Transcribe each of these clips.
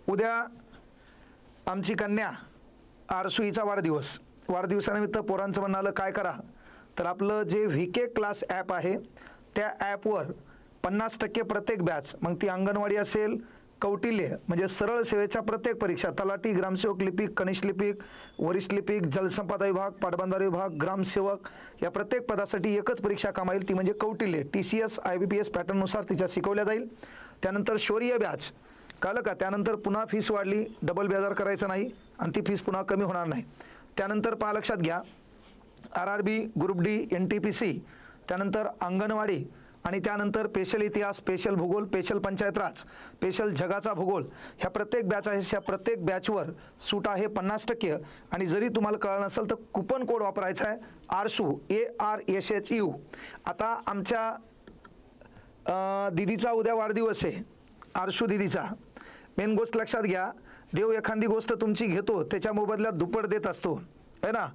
उद्या आमची कन्या आरसू हिचा वाढदिवस. वाढदिवसानिमित्त पोरांचं म्हणणं आलं काय करा, तर आपलं जे VK क्लास ॲप आहे त्या ॲपवर 50% प्रत्येक बॅच, मग ती अंगणवाडी असेल, कौटिल्य म्हणजे सरळ सेवेच्या प्रत्येक परीक्षा, तलाठी, ग्रामसेवक, लिपिक, कनिष्ठ लिपिक, वरिष्ठ लिपिक, जलसंपदा विभाग, पाटबंधारे विभाग, ग्रामसेवक, या प्रत्येक पदासाठी एकच परीक्षा कामा येईल, ती म्हणजे कौटिल्य. TCS IBPS पॅटर्ननुसार तिच्या शिकवल्या जाईल. त्यानंतर शौर्य बॅच, कळलं का? त्यानंतर पुन्हा फीस वाढली, डबल बेजार करायचं नाही आणि ती फीस पुन्हा कमी होणार नाही. त्यानंतर पहा, लक्षात घ्या, RRB, ग्रुप D, NTPC, त्यानंतर अंगणवाडी आणि त्यानंतर स्पेशल इतिहास, स्पेशल भूगोल, स्पेशल पंचायत राज, स्पेशल जगाचा भूगोल, ह्या प्रत्येक बॅच आहे. ह्या प्रत्येक बॅचवर सूट आहे 50%. आणि जरी तुम्हाला कळलं नसेल तर कुपन कोड वापरायचा आहे ARSHU, ARSHU. आता आमच्या दीदीचा उद्या वाढदिवस आहे, आरशू दीदीचा. मेन गोष्ट लक्षात घ्या, देव एखादी गोष्ट तुमची घेतो त्याच्या मोबदल्यात दुप्पट देत असतो, है ना.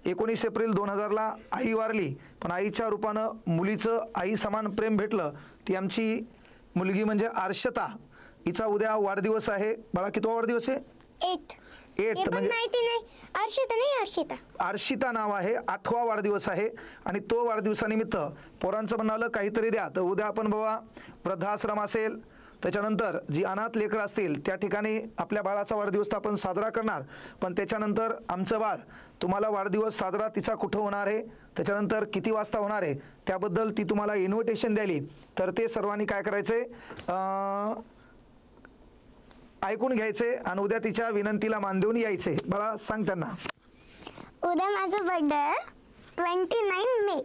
19 एप्रिल 2000ला आई वारली, पण आईच्या रूपानं मुलीचं आई समान प्रेम भेटलं. ती आमची मुलगी म्हणजे आर्षता, हिचा उद्या वाढदिवस आहे. बाळा, कितवा वाढदिवस आहे? 8 म्हणजे आर्षिता नाव आहे, 8वा वाढदिवस आहे. आणि तो वाढदिवसानिमित्त पोरांचं म्हणणं आलं काहीतरी द्या. तर उद्या आपण बाबा वृद्धाश्रम असेल, त्याच्यानंतर जी अनाथ लेकरं असतील त्या ठिकाणी आपल्या बाळाचा वाढदिवस तर आपण साजरा करणार, पण त्याच्यानंतर आमचं बाळ, तुम्हाला वाढदिवस साजरा तिचा कुठं होणार आहे, त्याच्यानंतर किती वाजता होणार आहे, त्याबद्दल ती तुम्हाला इन्व्हिटेशन द्याली. तर ते सर्वांनी काय करायचे, ऐकून घ्यायचे आणि उद्या तिच्या विनंतीला मान देऊन यायचे. बाळा, सांग त्यांना. उद्या माझा बर्थडे 29 मे,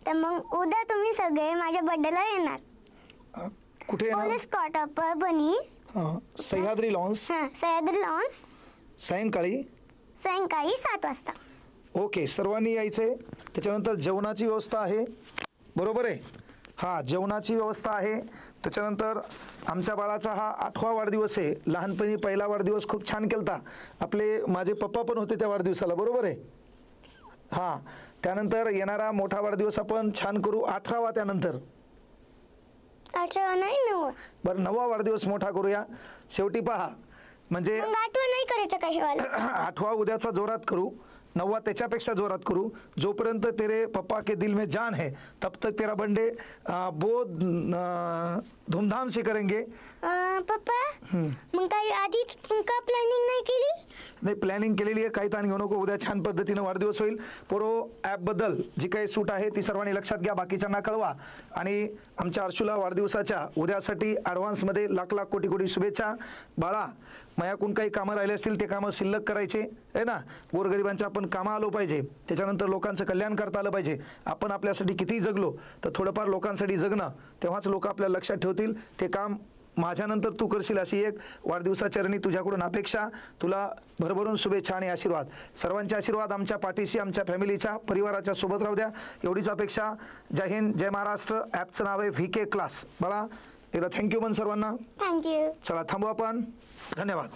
तर मग उद्या तुम्ही सगळे माझ्या बर्थडेला येणार. कुठे येणार? पोलीस क्वार्टर बनी, सह्याद्री लॉन्स. सह्याद्री लॉन्स, सायंकाळी 7 वाजता. ओके, सर्वांनी यायचे. त्याच्यानंतर जेवणाची व्यवस्था आहे, बरोबर आहे? हां, जेवणाची व्यवस्था आहे. त्याच्यानंतर आमच्या बाळाचा हा 8वा वाढदिवस आहे. लहानपणी पहिला वाढदिवस खूप छान केलता. आपले माझे पप्पा पण होते त्या वाढदिवसाला, बरोबर आहे? हां, त्यानंतर येणारा मोठा वाढदिवस आपण छान करू, 18वा. त्यानंतर 18 नाही, 9. बरं, 9वा वाढदिवस मोठा करूया. शेवटी पहा, म्हणजे 8 नाही करायचं काही वाला. 8वा उद्याचा जोरात करू, 9वा त्याच्यापेक्षा जोरात करू. जोपर्यंत तेरे पप्पा के दिल में जान है तब तक तेरा बर्थडे बहुत धूमधाम से करेंगे. पप्पा, मग काही आधीच का प्लॅनिंग नाही केली? नाही, प्लॅनिंग केलेली आहे, काही ताण घेऊ नको. उद्या छान पद्धतीनं वाढदिवस होईल. पोरो, ॲपबद्दल जी काही सूट आहे ती सर्वांनी लक्षात घ्या, बाकीच्यांना कळवा. आणि आमच्या आरशूला वाढदिवसाच्या उद्यासाठी ॲडव्हान्समध्ये लाख लाख कोटी कोटी शुभेच्छा. बाळा, मायाकून काही कामं राहिले असतील ते कामं शिल्लक करायचे आहे ना. गोरगरिबांच्या आपण कामं आलो पाहिजे, त्याच्यानंतर लोकांचं कल्याण करता आलं पाहिजे. आपण आपल्यासाठी कितीही जगलो तर थोडंफार लोकांसाठी जगणं, तेव्हाच लोक आपल्या लक्षात ठेवतील. ते काम माझ्यानंतर तू करशील अशी एक वाढदिवसाचरणी तुझ्याकडून अपेक्षा. तुला भरभरून शुभेच्छा आणि आशीर्वाद. सर्वांचे आशीर्वाद आमच्या पाठीशी, आमच्या फॅमिलीच्या, परिवाराच्या सोबत राहू द्या, एवढीच अपेक्षा. जय हिंद, जय महाराष्ट्र. ॲपचं नाव आहे VK क्लास. बाळा, एकदा थँक्यू पण सर्वांना. थँक्यू. चला थांबू आपण. धन्यवाद.